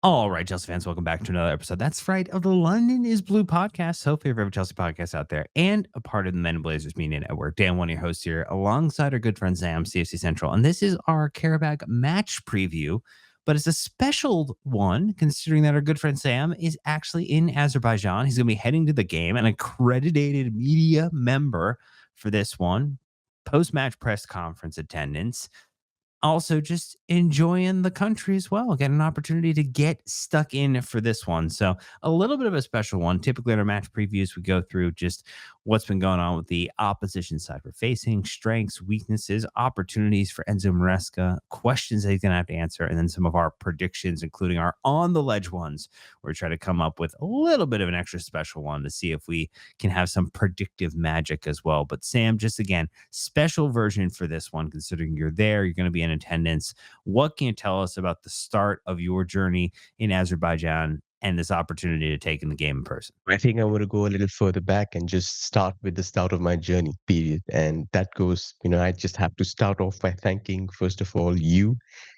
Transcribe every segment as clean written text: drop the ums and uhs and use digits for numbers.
All right, Chelsea fans, welcome back to another episode. That's right, of the London is Blue podcast. So, favorite Chelsea podcast out there, and a part of the Men in Blazers Media Network. Dan, one of your hosts here, alongside our good friend Sam, CFC Central. And this is our Qarabağ match preview, but it's a special one considering that our good friend Sam is actually in Azerbaijan. He's going to be heading to the game, an accredited media member for this one, post match press conference attendance, also just enjoying the country as well. Get an opportunity to get stuck in for this one. So a little bit of a special one. Typically in our match previews, we go through just what's been going on with the opposition side we're facing, strengths, weaknesses, opportunities for Enzo Maresca, questions that he's going to have to answer, and then some of our predictions, including our on the ledge ones, where we try to come up with a little bit of an extra special one to see if we can have some predictive magic as well. But Sam, just again, special version for this one, considering you're there, you're going to be in attendance. What can you tell us about the start of your journey in Azerbaijan and this opportunity to take in the game in person? I think I want to go a little further back and just start with the start of my journey, period. And that goes, I just have to start off by thanking, first of all, you,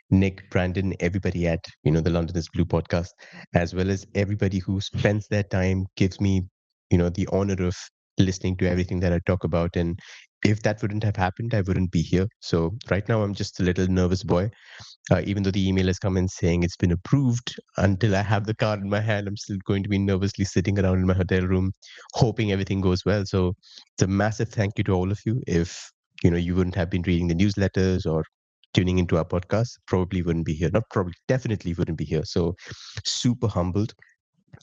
Nick, Brandon, everybody at, the London is Blue podcast, as well as everybody who spends their time, gives me, the honor of listening to everything that I talk about. And if that wouldn't have happened, I wouldn't be here. So right now, I'm just a little nervous boy. Even though the email has come in saying it's been approved, until I have the card in my hand, I'm still going to be nervously sitting around in my hotel room, hoping everything goes well. So it's a massive thank you to all of you. If you wouldn't have been reading the newsletters or tuning into our podcast, probably wouldn't be here. Not probably, definitely wouldn't be here. So super humbled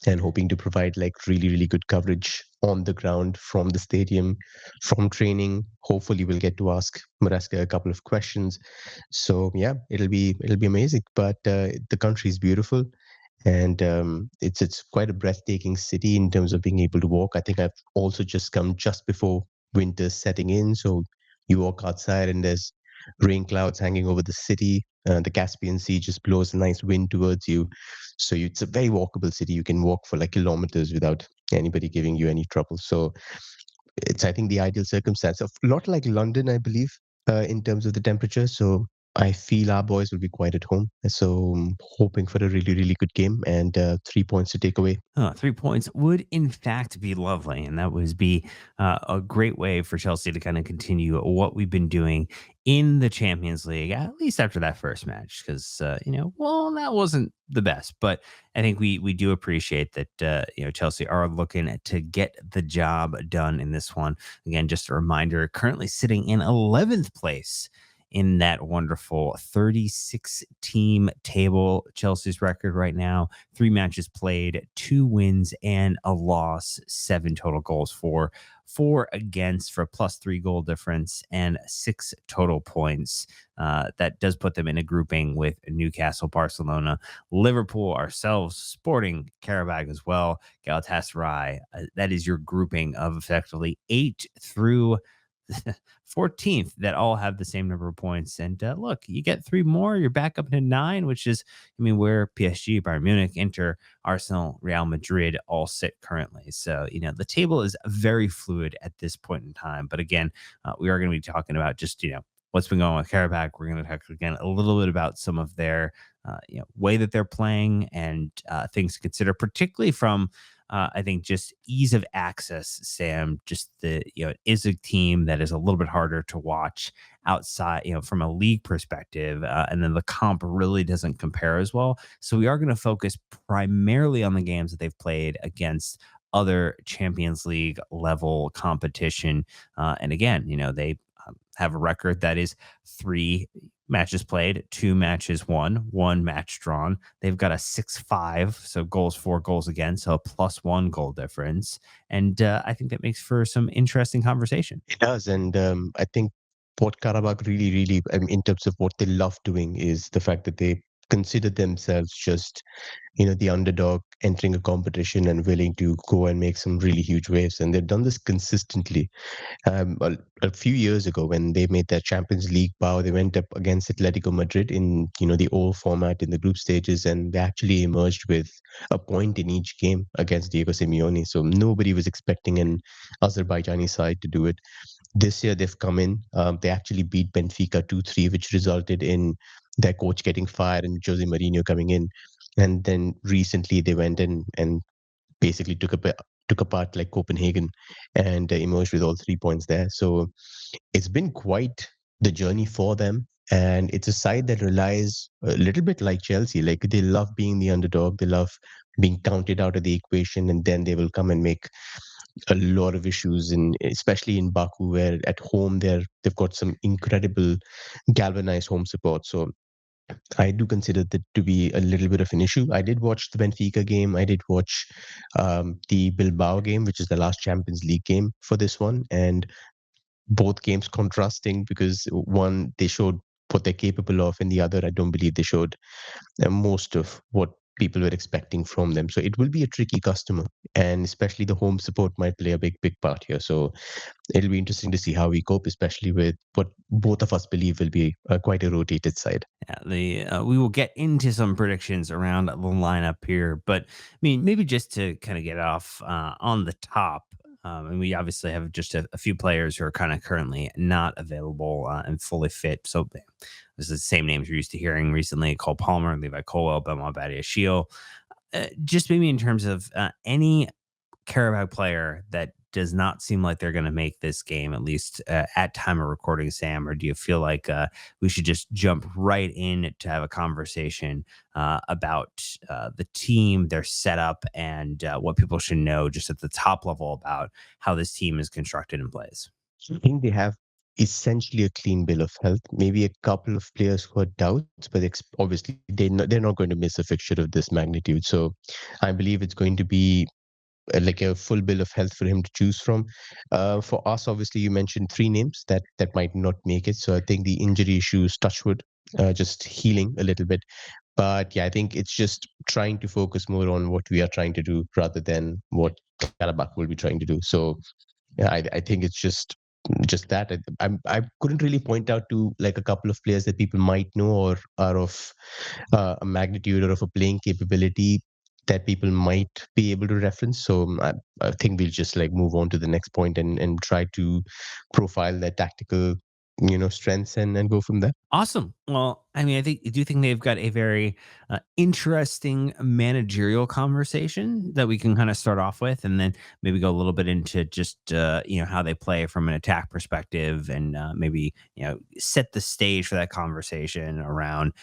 and hoping to provide like really, really good coverage on the ground from the stadium, from training. Hopefully, we'll get to ask Maraska a couple of questions. So yeah, it'll be amazing. But the country is beautiful, and it's quite a breathtaking city in terms of being able to walk. I think I've also just come just before winter setting in, so you walk outside and there's rain clouds hanging over the city. The Caspian Sea just blows a nice wind towards you. So it's a very walkable city. You can walk for like kilometers without anybody giving you any trouble. So it's, I think, the ideal circumstance. A lot like London, I believe, in terms of the temperature. So I feel our boys will be quite at home. So I'm hoping for a really, really good game and 3 points to take away. 3 points would, in fact, be lovely. And that would be a great way for Chelsea to kind of continue what we've been doing in the Champions League, at least after that first match. Because, well, that wasn't the best. But I think we do appreciate that, Chelsea are looking to get the job done in this one. Again, just a reminder, currently sitting in 11th place in that wonderful 36 team table. Chelsea's record right now: 3 matches played, 2 wins and a loss, 7 total goals for, 4 against for a +3 goal difference, and 6 total points. That does put them in a grouping with Newcastle, Barcelona, Liverpool, ourselves, Sporting, Qarabağ as well, Galatasaray. That is your grouping of effectively 8 through 14th that all have the same number of points. And look, you get 3 more, you're back up to 9, which is, where PSG, Bayern Munich, Inter, Arsenal, Real Madrid all sit currently. So, the table is very fluid at this point in time. But again, we are going to be talking about just, what's been going on with Karabakh. We're going to talk again a little bit about some of their, way that they're playing and things to consider, particularly from I think just ease of access, Sam. Just it is a team that is a little bit harder to watch outside, from a league perspective. And then the comp really doesn't compare as well. So we are going to focus primarily on the games that they've played against other Champions League level competition. And again, they have a record that is 3 matches played, 2 matches won, 1 match drawn. They've got a 6-5, so goals for, goals against, so a +1 goal difference. And I think that makes for some interesting conversation. It does. And I think what Karabakh really, really, I mean, in terms of what they love doing, is the fact that they consider themselves just, the underdog entering a competition and willing to go and make some really huge waves. And they've done this consistently. A few years ago, when they made their Champions League bow, they went up against Atletico Madrid in the old format in the group stages, and they actually emerged with a point in each game against Diego Simeone. So nobody was expecting an Azerbaijani side to do it. This year they've come in. They actually beat Benfica 2-3, which resulted in their coach getting fired and Jose Mourinho coming in. and then recently they went in and basically took apart like Copenhagen and emerged with all 3 points there. So it's been quite the journey for them. And it's a side that relies a little bit like Chelsea. Like they love being the underdog. They love being counted out of the equation, and then they will come and make a lot of issues in, especially in Baku, where at home they've got some incredible galvanized home support. So I do consider that to be a little bit of an issue. I did watch the Benfica game. I did watch the Bilbao game, which is the last Champions League game for this one, and both games contrasting because one they showed what they're capable of, and the other I don't believe they showed most of what people were expecting from them. So it will be a tricky customer, and especially the home support might play a big part here. So it'll be interesting to see how we cope, especially with what both of us believe will be quite a rotated side. Yeah, we will get into some predictions around the lineup here, but I mean, maybe just to kind of get off on the top. And we obviously have just a few players who are kind of currently not available and fully fit. So this is the same names you're used to hearing recently: Cole Palmer, Levi Colwell, Belmont Badiashile. Just maybe in terms of any Qarabağ player that does not seem like they're going to make this game, at least at time of recording, Sam? Or do you feel like we should just jump right in to have a conversation about the team, their setup, and what people should know just at the top level about how this team is constructed and plays? I think they have essentially a clean bill of health. Maybe a couple of players who are doubts, but obviously they're not going to miss a fixture of this magnitude. So I believe it's going to be like a full bill of health for him to choose from. For us, obviously, you mentioned three names that might not make it. So I think the injury issues, touchwood, just healing a little bit. But yeah, I think it's just trying to focus more on what we are trying to do rather than what Karabakh will be trying to do. So yeah, I think it's just that. I couldn't really point out to like a couple of players that people might know or are of a magnitude or of a playing capability that people might be able to reference. So I think we'll just like move on to the next point and try to profile their tactical, strengths and go from there. Awesome. Well, I mean, I do think they've got a very interesting managerial conversation that we can kind of start off with, and then maybe go a little bit into just how they play from an attack perspective, and maybe set the stage for that conversation around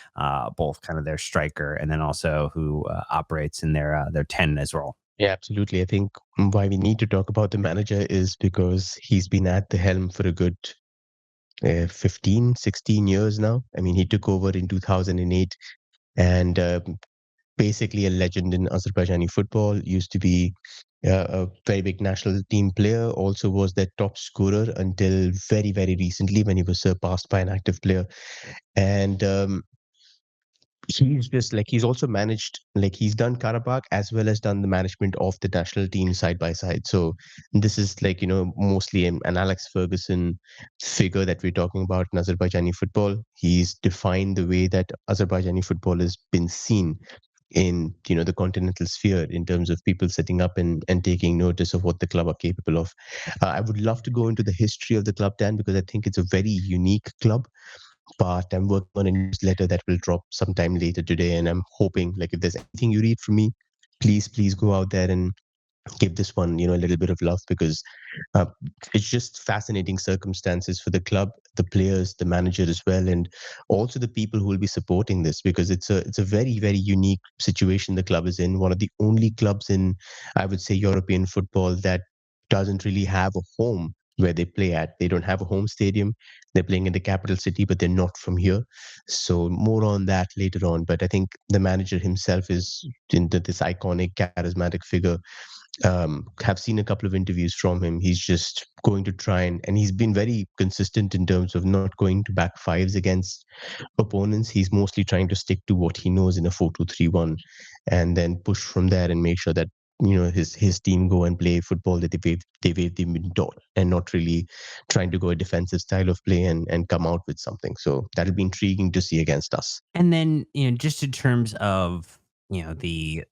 both kind of their striker and then also who operates in their 10 as well. Yeah, absolutely. I think why we need to talk about the manager is because he's been at the helm for a good 15, 16 years now. I mean, he took over in 2008 and basically a legend in Azerbaijani football, used to be a very big national team player, also was their top scorer until very, very recently when he was surpassed by an active player. And he's just like he's also managed like he's done Karabakh as well as done the management of the national team side by side. So this is like mostly an Alex Ferguson figure that we're talking about in Azerbaijani football. He's defined the way that Azerbaijani football has been seen in the continental sphere in terms of people setting up and taking notice of what the club are capable of. I would love to go into the history of the club, Dan, because I think it's a very unique club, but I'm working on a newsletter that will drop sometime later today. And I'm hoping, like, if there's anything you read from me, please go out there and give this one, a little bit of love because uh, it's just fascinating circumstances for the club, the players, the manager as well, and also the people who will be supporting this because it's a very very unique situation the club is in. One of the only clubs in, I would say, European football that doesn't really have a home where they play at. They don't have a home stadium. They're playing in the capital city, but they're not from here. So more on that later on. But I think the manager himself is this iconic, charismatic figure. Have seen a couple of interviews from him. He's just going to try and he's been very consistent in terms of not going to back fives against opponents. He's mostly trying to stick to what he knows in a 4-2-3-1, and then push from there and make sure that his team go and play football that they've been taught, and not really trying to go a defensive style of play and come out with something. So that'll be intriguing to see against us. And then, just in terms of, the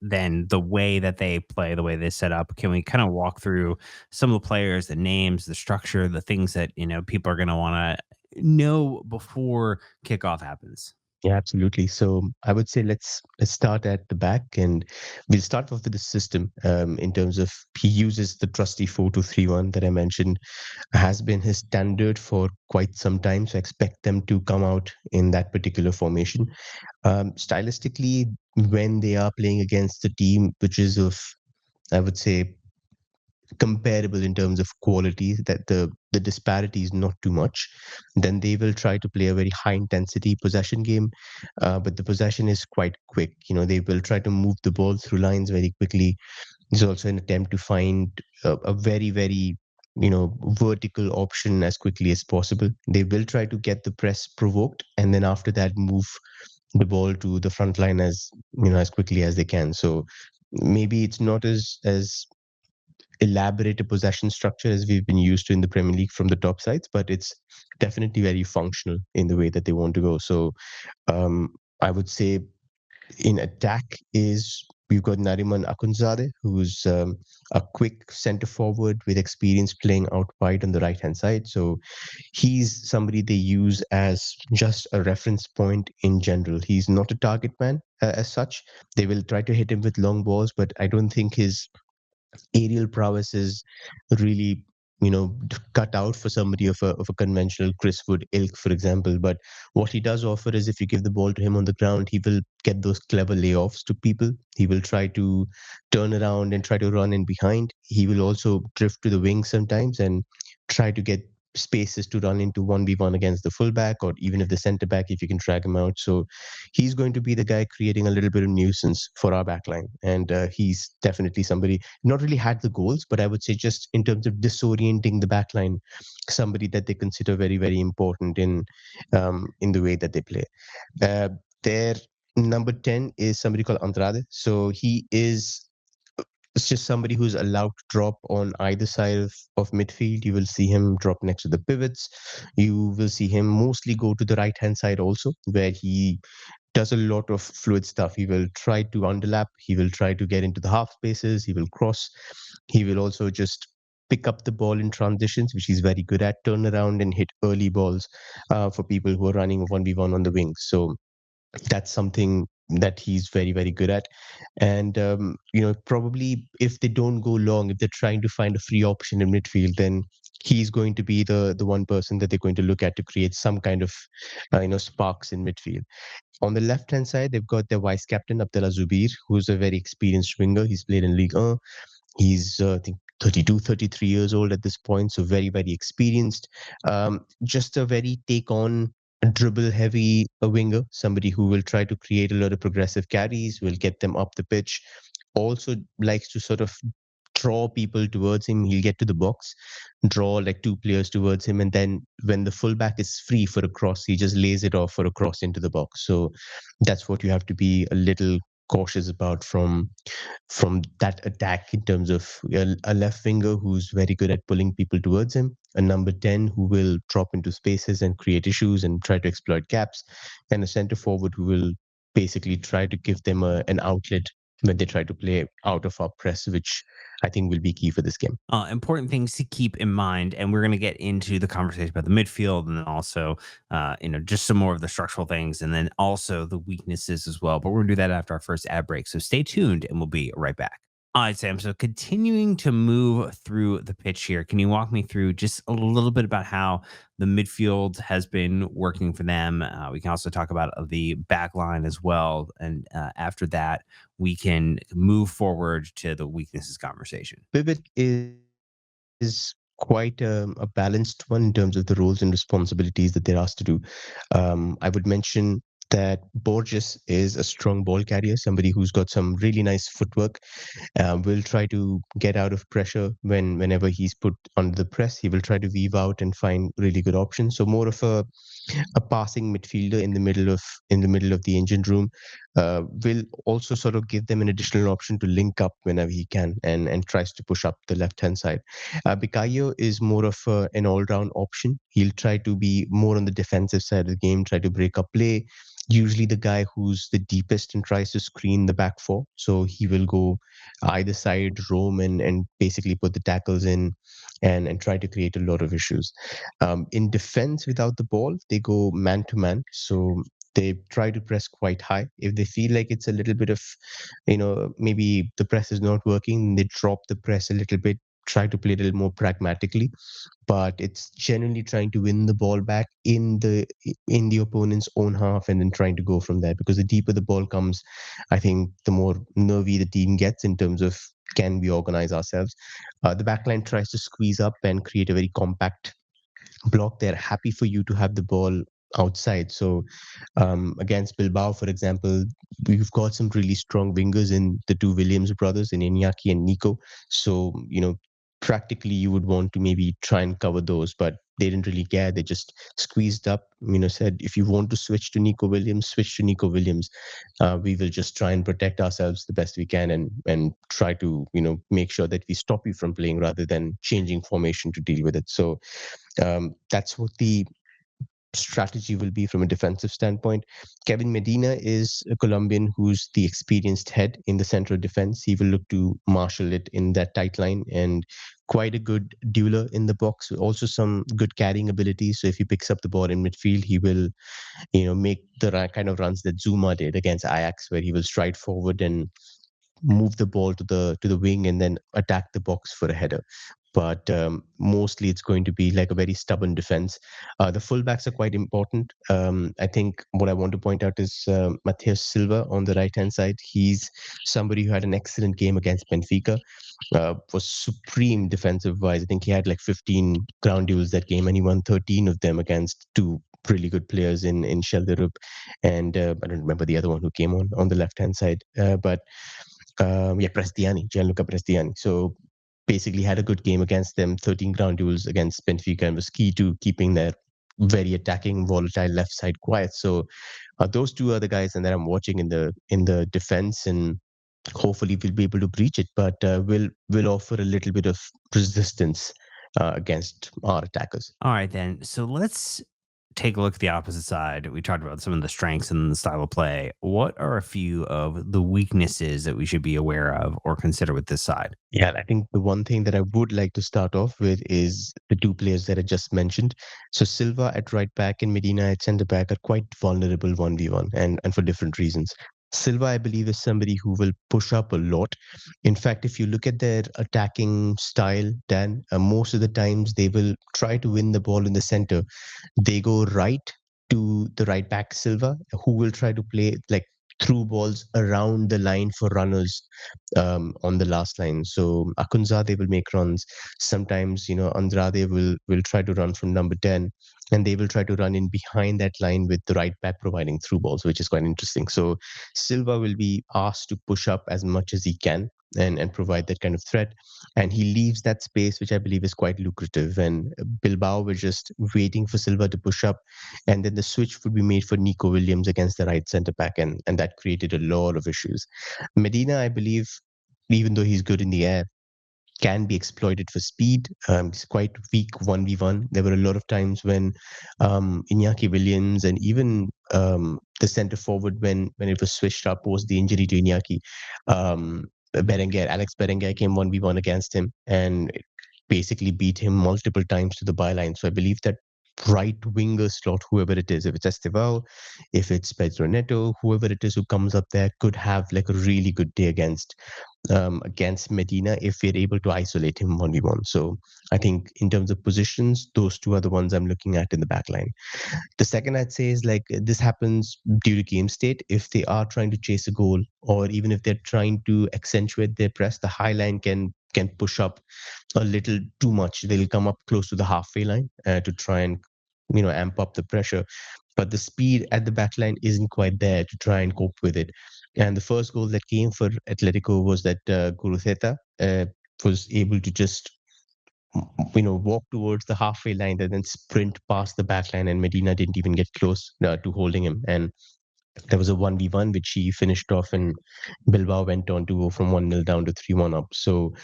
way that they play, the way they set up, can we kind of walk through some of the players, the names, the structure, the things that, people are going to want to know before kickoff happens? Yeah, absolutely. So I would say let's start at the back, and we'll start off with the system. In terms of he uses the trusty 4-2-3-1 that I mentioned, has been his standard for quite some time. So I expect them to come out in that particular formation. Stylistically, when they are playing against a team which is of, I would say, comparable in terms of quality, that the disparity is not too much, then they will try to play a very high intensity possession game, but the possession is quite quick. They will try to move the ball through lines very quickly. There's also an attempt to find a very very vertical option as quickly as possible. They will try to get the press provoked, and then after that move the ball to the front line as quickly as they can. So maybe it's not as elaborate a possession structure as we've been used to in the Premier League from the top sides, but it's definitely very functional in the way that they want to go. So um, I would say in attack is we've got Nariman Akunzade, who's a quick centre forward with experience playing out wide on the right hand side. So he's somebody they use as just a reference point in general. He's not a target man as such. They will try to hit him with long balls, but I don't think his aerial prowess is really cut out for somebody of a conventional Chris Wood ilk, for example. But what he does offer is if you give the ball to him on the ground, he will get those clever layoffs to people. He will try to turn around and try to run in behind. He will also drift to the wing sometimes and try to get spaces to run into 1v1 against the fullback, or even if the centre back, if you can drag him out. So he's going to be the guy creating a little bit of nuisance for our backline. And he's definitely somebody not really had the goals, but I would say just in terms of disorienting the backline, somebody that they consider very, very important in the way that they play. Uh, their number 10 is somebody called Andrade. So he is it's just somebody who's allowed to drop on either side of midfield. You will see him drop next to the pivots. You will see him mostly go to the right hand side also, where he does a lot of fluid stuff. He will try to underlap. He will try to get into the half spaces. He will cross. He will also just pick up the ball in transitions, which he's very good at, turn around and hit early balls for people who are running 1v1 on the wings. So that's something that he's very, very good at. And, probably if they don't go long, if they're trying to find a free option in midfield, then he's going to be the one person that they're going to look at to create some kind of, sparks in midfield. On the left hand side, they've got their vice captain, Abdullah Zubir, who's a very experienced winger. He's played in Ligue 1. He's, I think, 32, 33 years old at this point, so very, very experienced. Just a very take on dribble heavy a winger, somebody who will try to create a lot of progressive carries, will get them up the pitch. Also likes to sort of draw people towards him. He'll get to the box, draw like two players towards him, and then when the fullback is free for a cross, he just lays it off for a cross into the box. So that's what you have to be a little cautious about from that attack in terms of a left winger who's very good at pulling people towards him, a number 10 who will drop into spaces and create issues and try to exploit gaps, and a center forward who will basically try to give them an outlet when they try to play out of our press, which I think will be key for this game. Important things to keep in mind, and we're going to get into the conversation about the midfield, and then also, just some more of the structural things, and then also the weaknesses as well. But we're going to do that after our first ad break. So stay tuned, and we'll be right back. All right, Sam. So continuing to move through the pitch here, can you walk me through just a little bit about how the midfield has been working for them? We can also talk about the back line as well, and after that, we can move forward to the weaknesses conversation. Pivot is quite a balanced one in terms of the roles and responsibilities that they're asked to do. I would mention that Borges is a strong ball carrier, somebody who's got some really nice footwork. Will try to get out of pressure whenever he's put under the press. He will try to weave out and find really good options. So more of a passing midfielder in the middle of the engine room, will also sort of give them an additional option to link up whenever he can, and tries to push up the left hand side. Bikayo is more of an all round option. He'll try to be more on the defensive side of the game, try to break up play. Usually the guy who's the deepest and tries to screen the back four. So he will go either side, roam and basically put the tackles in and try to create a lot of issues. In defense without the ball, they go man to man. So They try to press quite high. If they feel like it's a little bit of, maybe the press is not working, they drop the press a little bit, try to play a little more pragmatically. But it's generally trying to win the ball back in the opponent's own half and then trying to go from there. Because the deeper the ball comes, I think the more nervy the team gets in terms of can we organize ourselves. The backline tries to squeeze up and create a very compact block. They're happy for you to have the ball outside. So against Bilbao, for example, we've got some really strong wingers in the two Williams brothers, in Iñaki and Nico. So, practically you would want to maybe try and cover those, but they didn't really care. They just squeezed up, said, if you want to switch to Nico Williams, switch to Nico Williams. We will just try and protect ourselves the best we can and try to, make sure that we stop you from playing rather than changing formation to deal with it. So that's what the strategy will be from a defensive standpoint. Kevin Medina is a Colombian who's the experienced head in the central defense. He will look to marshal it in that tight line and quite a good dueler in the box. Also some good carrying ability. So if he picks up the ball in midfield, he will, make the kind of runs that Zuma did against Ajax, where he will stride forward and move the ball to the wing and then attack the box for a header. But mostly it's going to be like a very stubborn defense. The fullbacks are quite important. I think what I want to point out is Matheus Silva on the right hand side. He's somebody who had an excellent game against Benfica. Was supreme defensive wise. I think he had like 15 ground duels that game, and he won 13 of them against two really good players in Schelderup, and I don't remember the other one who came on the left hand side, but yeah, Prestiani, Gianluca Prestiani. So basically had a good game against them, 13 ground duels against Benfica, and was key to keeping their very attacking, volatile left side quiet. So those two are the guys, and that I'm watching in the defense, and hopefully we'll be able to breach it. But will offer a little bit of resistance against our attackers. All right, then. So let's take a look at the opposite side. We talked about some of the strengths and the style of play. What are a few of the weaknesses that we should be aware of or consider with this side? Yeah, I think the one thing that I would like to start off with is the two players that I just mentioned. So Silva at right back and Medina at centre back are quite vulnerable 1v1 and for different reasons. Silva, I believe, is somebody who will push up a lot. In fact, if you look at their attacking style, Dan, most of the times they will try to win the ball in the center. They go right to the right back Silva, who will try to play like through balls around the line for runners on the last line. So Akunzade will make runs. Sometimes, Andrade will try to run from number 10, and they will try to run in behind that line with the right back providing through balls, which is quite interesting. So Silva will be asked to push up as much as he can and provide that kind of threat. And he leaves that space, which I believe is quite lucrative. And Bilbao were just waiting for Silva to push up. And then the switch would be made for Nico Williams against the right centre back. And that created a lot of issues. Medina, I believe, even though he's good in the air, can be exploited for speed. He's quite weak 1v1. There were a lot of times when Iñaki Williams and even the centre forward, when it was switched up post the injury to Iñaki, Alex Berenguer came 1v1 against him and basically beat him multiple times to the byline. So I believe that right winger slot, whoever it is, if it's Estevao, if it's Pedro Neto, whoever it is who comes up there, could have like a really good day against Medina if we're able to isolate him 1v1. So I think in terms of positions, those two are the ones I'm looking at in the back line. The second I'd say is like this happens due to game state. If they are trying to chase a goal, or even if they're trying to accentuate their press, the high line can push up a little too much. They'll come up close to the halfway line to try and amp up the pressure. But the speed at the back line isn't quite there to try and cope with it. And the first goal that came for Atletico was that Guruceta was able to just walk towards the halfway line and then sprint past the back line, and Medina didn't even get close to holding him. And there was a 1v1 which he finished off, and Bilbao went on to go from 1-0 down to 3-1 up. So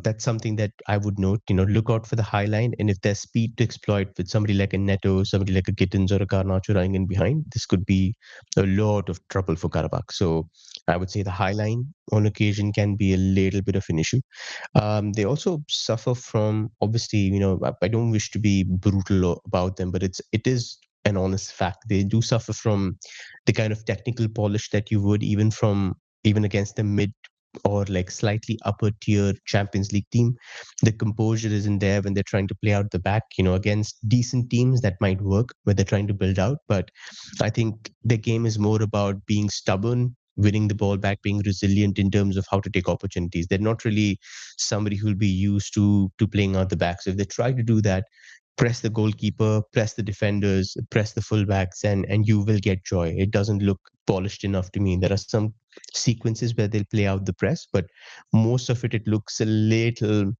that's something that I would note. Look out for the high line, and if there's speed to exploit with somebody like a Neto, somebody like a Gittins or a Garnacho running in behind, this could be a lot of trouble for Karabakh. So I would say the high line on occasion can be a little bit of an issue. They also suffer from, obviously, I don't wish to be brutal about them, but it is an honest fact. They do suffer from the kind of technical polish that you would even against the mid or like slightly upper tier Champions League team. The composure isn't there when they're trying to play out the back. Against decent teams that might work where they're trying to build out. But I think the game is more about being stubborn, winning the ball back, being resilient in terms of how to take opportunities. They're not really somebody who'll be used to playing out the back. So if they try to do that, press the goalkeeper, press the defenders, press the fullbacks, and you will get joy. It doesn't look polished enough to me. There are some sequences where they'll play out the press, but most of it looks a little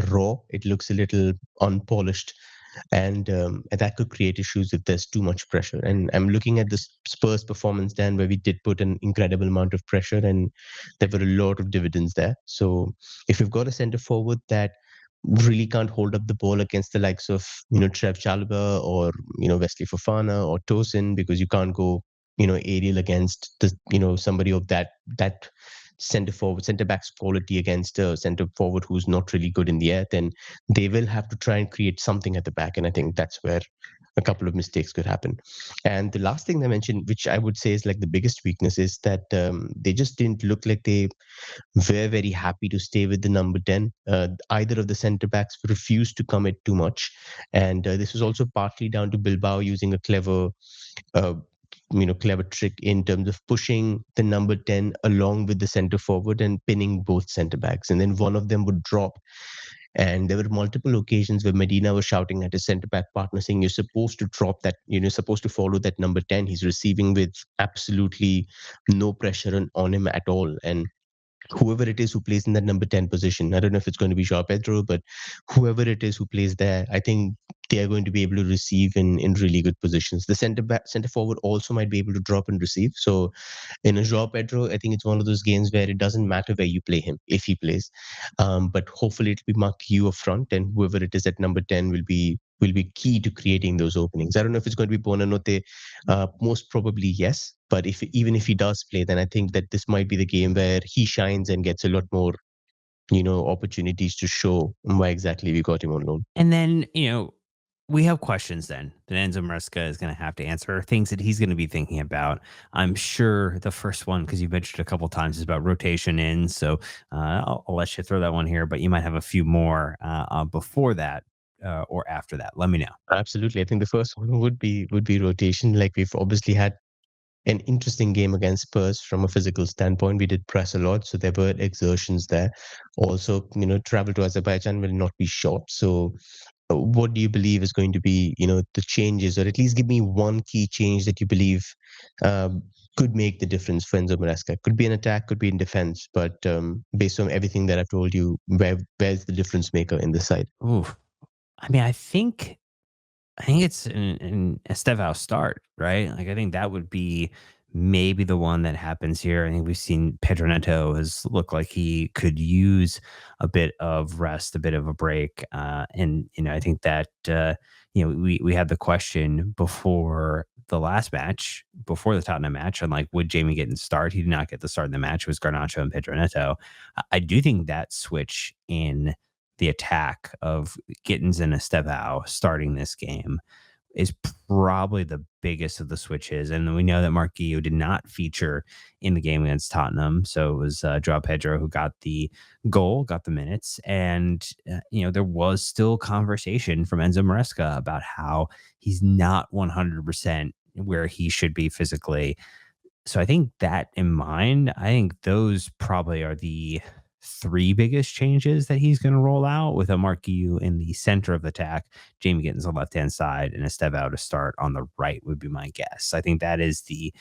raw. It looks a little unpolished, and that could create issues if there's too much pressure. And I'm looking at the Spurs performance then, where we did put an incredible amount of pressure, and there were a lot of dividends there. So if you've got a centre forward that really can't hold up the ball against the likes of Trev Chalobah or Wesley Fofana or Tosin, because you can't go aerial against the somebody of that centre back's quality against a centre forward who's not really good in the air, then they will have to try and create something at the back. And I think that's where a couple of mistakes could happen. And the last thing I mentioned, which I would say is like the biggest weakness, is that they just didn't look like they were very happy to stay with the number 10. Either of the centre backs refused to commit too much. And this was also partly down to Bilbao using a uh, clever trick in terms of pushing the number 10 along with the centre forward and pinning both centre backs. And then one of them would drop. And there were multiple occasions where Medina was shouting at his centre back partner saying, "You're supposed to drop that, you're supposed to follow that number 10. He's receiving with absolutely no pressure on him at all." And whoever it is who plays in that number 10 position, I don't know if it's going to be Joao Pedro, but whoever it is who plays there, I think they are going to be able to receive in really good positions. The centre forward also might be able to drop and receive. So in a Joao Pedro, I think it's one of those games where it doesn't matter where you play him if he plays. But hopefully it'll be Marquinhos up front, and whoever it is at number 10 will be key to creating those openings. I don't know if it's going to be Bonanote. Most probably yes. But even if he does play, then I think that this might be the game where he shines and gets a lot more, opportunities to show why exactly we got him on loan. And then, we have questions then that Enzo Maresca is going to have to answer, things that he's going to be thinking about. I'm sure the first one, because you mentioned a couple times, is about rotation in. So I'll let you throw that one here, but you might have a few more before that or after that. Let me know. Absolutely. I think the first one would be rotation. Like we've obviously had an interesting game against Spurs from a physical standpoint. We did press a lot, so there were exertions there. Also, travel to Azerbaijan will not be short. So what do you believe is going to be, the changes, or at least give me one key change that you believe um, could make the difference for Enzo Maresca? Could be an attack, could be in defense, but based on everything that I've told you, where's the difference maker in the side? Ooh, I mean, I think it's an Estevao start, right? Like, I think that would be maybe the one that happens here. I think we've seen Pedro Neto has looked like he could use a bit of rest, a bit of a break. And, I think that, we had the question before the last match, before the Tottenham match, on like, would Jamie get in start? He did not get the start in the match. It was Garnacho and Pedro Neto. I do think that switch in the attack of Gittins and Estevao starting this game is probably the biggest of the switches. And we know that Mark Guillou did not feature in the game against Tottenham. So it was Joao Pedro who got the goal, got the minutes. And, there was still conversation from Enzo Maresca about how he's not 100% where he should be physically. So I think that in mind, I think those probably are the three biggest changes that he's going to roll out, with a Marquinhos in the center of the attack, Jamie Gittins on the left hand side, and a Estevao to start on the right would be my guess. I think that is the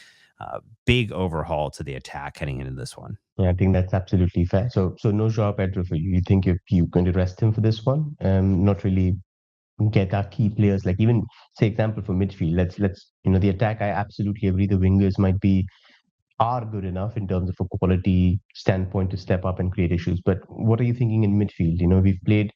big overhaul to the attack heading into this one. Yeah, I think that's absolutely fair. So no Joao Pedro for you. You think you're going to rest him for this one? Not really get our key players, like even say example for midfield. Let's the attack. I absolutely agree. The wingers might be are good enough in terms of a quality standpoint to step up and create issues. But what are you thinking in midfield? We've played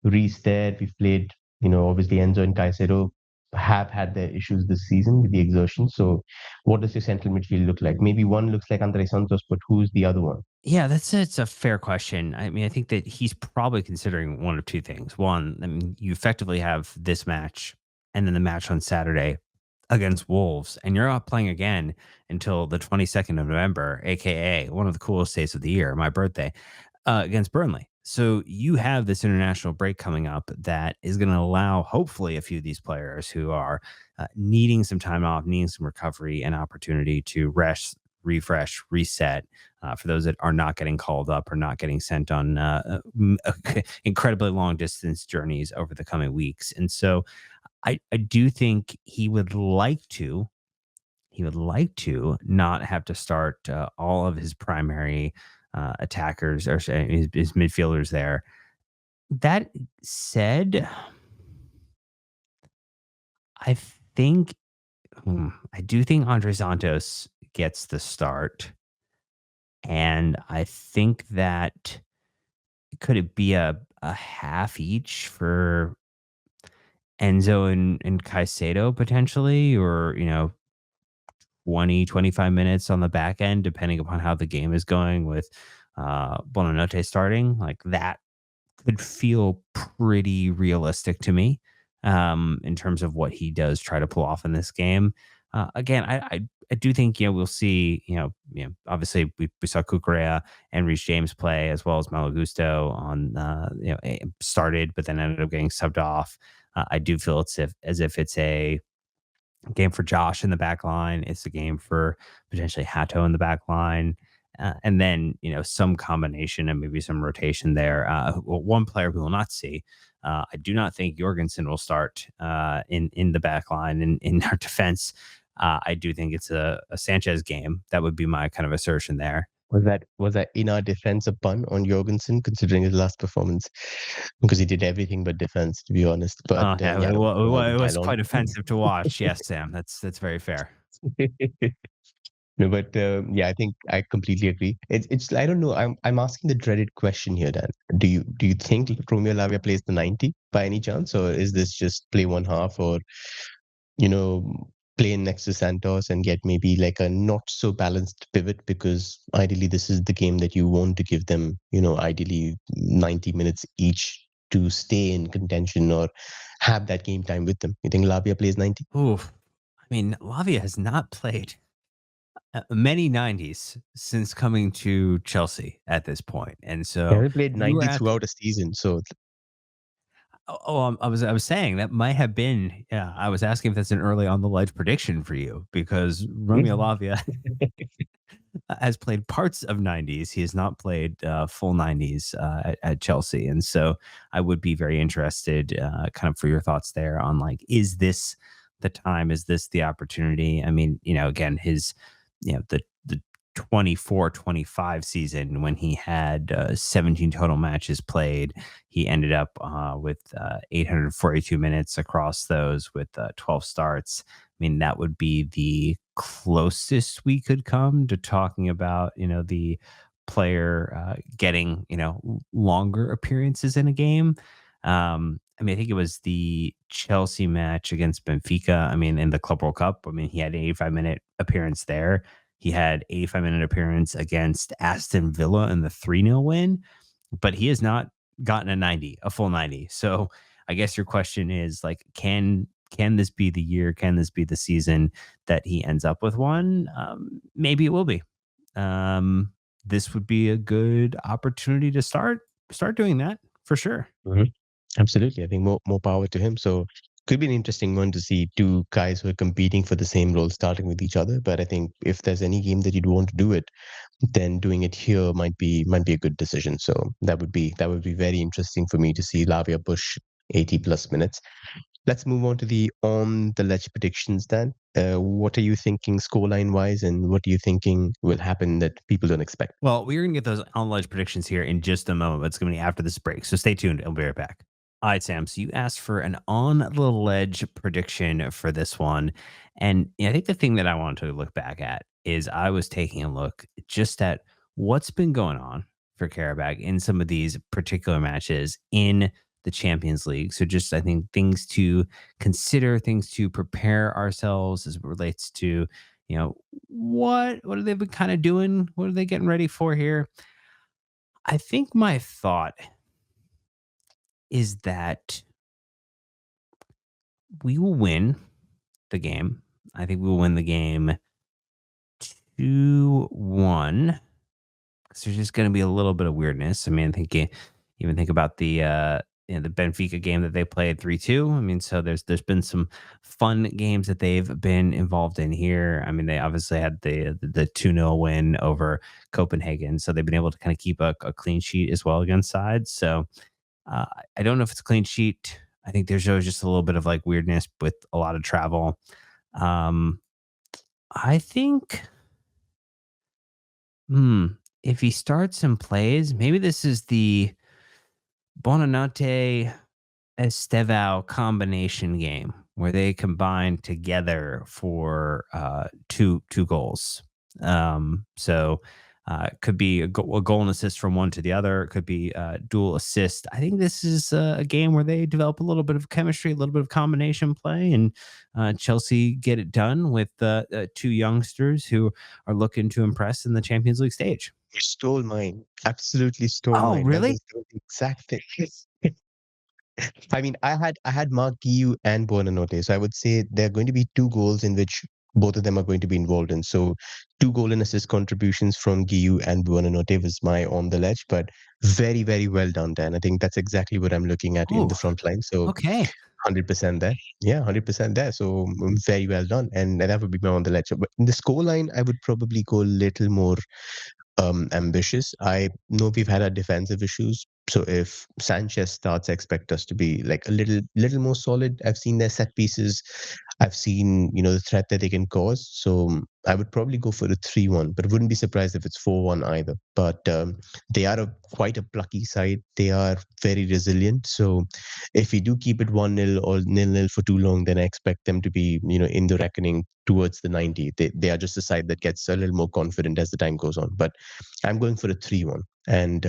Reece there. We've played, obviously Enzo and Caicedo have had their issues this season with the exertion. So what does your central midfield look like? Maybe one looks like Andre Santos, but who's the other one? Yeah, it's a fair question. I mean, I think that he's probably considering one of two things. One, I mean, you effectively have this match. and then the match on Saturday against Wolves, and you're not playing again until the 22nd of November, aka one of the coolest days of the year, my birthday, against Burnley. So you have this international break coming up that is going to allow, hopefully, a few of these players who are needing some time off, needing some recovery, and opportunity to rest, refresh, reset. For those that are not getting called up or not getting sent on incredibly long distance journeys over the coming weeks. And so I do think he would like to not have to start all of his primary attackers or his midfielders there. That said, I think I do think Andre Santos gets the start, and I think that could it be a half each for Enzo and Caicedo potentially, or 20-25 minutes on the back end, depending upon how the game is going with Bonanote starting. Like that could feel pretty realistic to me in terms of what he does try to pull off in this game. Again, I do think we'll see obviously we saw Cucurella and Reece James play as well as Malo Gusto on started but then ended up getting subbed off. I do feel as if it's a game for Josh in the back line. It's a game for potentially Hato in the back line. And then, some combination and maybe some rotation there. One player we will not see. I do not think Jorgensen will start in the back line in our defense. I do think it's a Sanchez game. That would be my kind of assertion there. Was that in our defense a pun on Jorgensen, considering his last performance? Because he did everything but defense, to be honest. But Oh, yeah, yeah, it was pile on. quite offensive to watch. Yes, Sam, that's very fair. No, but yeah, I think I completely agree. It's I don't know. I'm asking the dreaded question here, Dan. Do you think Romeo Lavia plays the 90 by any chance, or is this just play one half, or you know play in next to Santos and get maybe like a not so balanced pivot, because ideally this is the game that you want to give them, ideally 90 minutes each to stay in contention or have that game time with them. You think Lavia plays 90? Oof. I mean, Lavia has not played many 90s since coming to Chelsea at this point. And He so hasn't played you were 90 asking, throughout a season, so I was saying that might have been, yeah, I was asking if that's an early on the ledge prediction for you because Romeo Lavia has played parts of 90s. He has not played full 90s at Chelsea. And so I would be very interested kind of for your thoughts there on like, is this the time? Is this the opportunity? I mean, again, the 24-25 season when he had 17 total matches played, he ended up with 842 minutes across those with 12 starts. I mean, that would be the closest we could come to talking about, the player getting, longer appearances in a game. I mean, I think it was the Chelsea match against Benfica. I mean, in the Club World Cup, I mean, he had an 85-minute appearance there. He had 85-minute appearance against Aston Villa in the 3-0 win, but he has not gotten a full 90. So I guess your question is like, can this be the year? Can this be the season that he ends up with one? Maybe it will be. This would be a good opportunity to start doing that for sure. Mhm. Absolutely. I think more power to him. So could be an interesting one to see two guys who are competing for the same role starting with each other. But I think if there's any game that you'd want to do it, then doing it here might be a good decision. So that would be very interesting for me to see Lavia push 80 plus minutes. Let's move on to the ledge predictions then. What are you thinking scoreline wise, and what are you thinking will happen that people don't expect? Well, we're going to get those on ledge predictions here in just a moment, but it's going to be after this break. So stay tuned. I'll be right back. All right, Sam. So you asked for an on the ledge prediction for this one. And I think the thing that I want to look back at is I was taking a look just at what's been going on for Qarabağ in some of these particular matches in the Champions League. So just I think things to consider, things to prepare ourselves as it relates to, what have they been kind of doing? What are they getting ready for here? I think my thought is that we will win the game. I think we will win the game 2-1. 'Cause there's just gonna be a little bit of weirdness. I mean, even think about the Benfica game that they played 3-2. I mean, so there's been some fun games that they've been involved in here. I mean, they obviously had the 2-0 win over Copenhagen, so they've been able to kind of keep a clean sheet as well against sides. So I don't know if it's a clean sheet. I think there's always just a little bit of like weirdness with a lot of travel. Um, I think, hmm, if he starts and plays, maybe this is the Bonanote Estevao combination game where they combine together for two goals. It could be a goal and assist from one to the other. It could be dual assist. I think this is a game where they develop a little bit of chemistry, a little bit of combination play, and Chelsea get it done with two youngsters who are looking to impress in the Champions League stage. You stole mine. Absolutely stole Oh, mine. That really? was the exact thing. I mean, I had Mark Guiu and Buonanotte, so I would say there are going to be two goals in which both of them are going to be involved in. So, two goal and assist contributions from Guiu and Buonanotte was my on the ledge, but very, very well done, Dan. I think that's exactly what I'm looking at in the Oh, front line. So, okay. 100% there. Yeah, 100% there. So, very well done. And that would be my on the ledge. But in the score line, I would probably go a little more ambitious. I know we've had our defensive issues. So if Sanchez starts, I expect us to be like a little more solid. I've seen their set pieces. I've seen, the threat that they can cause. So I would probably go for a 3-1, but wouldn't be surprised if it's 4-1 either. But they are quite a plucky side. They are very resilient. So if we do keep it 1-0 or 0-0 for too long, then I expect them to be, in the reckoning towards the 90. They are just a side that gets a little more confident as the time goes on. But I'm going for a 3-1, and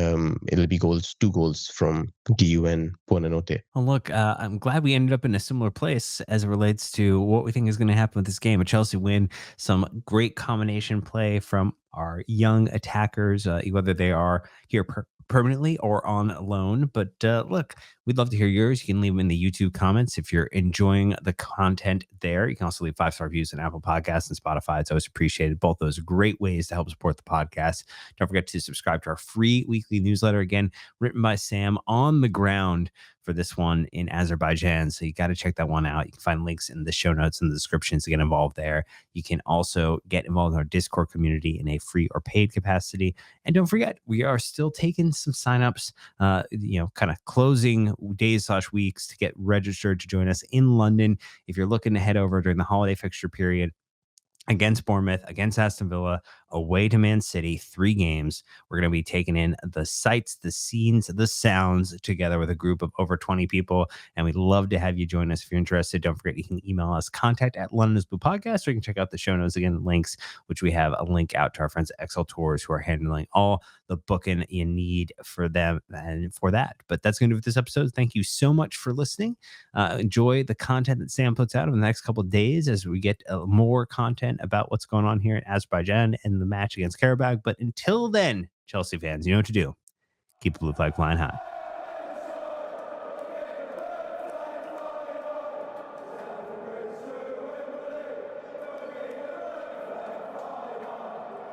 it'll be two goals from Diu and Buonanotte. Well, look, I'm glad we ended up in a similar place as it relates to what we think is going to happen with this game. A Chelsea win, some great combination play from our young attackers, whether they are here permanently or on loan. But look, we'd love to hear yours. You can leave them in the YouTube comments if you're enjoying the content there. You can also leave 5-star reviews on Apple Podcasts and Spotify. It's always appreciated. Both those are great ways to help support the podcast. Don't forget to subscribe to our free weekly newsletter, again, written by Sam on the ground for this one in Azerbaijan. So you got to check that one out. You can find links in the show notes and the descriptions to get involved there. You can also get involved in our Discord community in a free or paid capacity. And don't forget, we are still taking some signups, kind of closing days/weeks to get registered to join us in London. If you're looking to head over during the holiday fixture period, against Bournemouth, against Aston Villa, away to Man City, 3 games. We're going to be taking in the sights, the scenes, the sounds together with a group of over 20 people. And we'd love to have you join us if you're interested. Don't forget, you can email us contact@londonblue podcast, or you can check out the show notes, again, links, which we have a link out to our friends at XL Tours who are handling all the booking you need for them and for that. But that's going to do it with this episode. Thank you so much for listening. Enjoy the content that Sam puts out in the next couple of days as we get more content about what's going on here in Azerbaijan and the match against Qarabağ. But until then, Chelsea fans, you know what to do. Keep the blue flag flying high.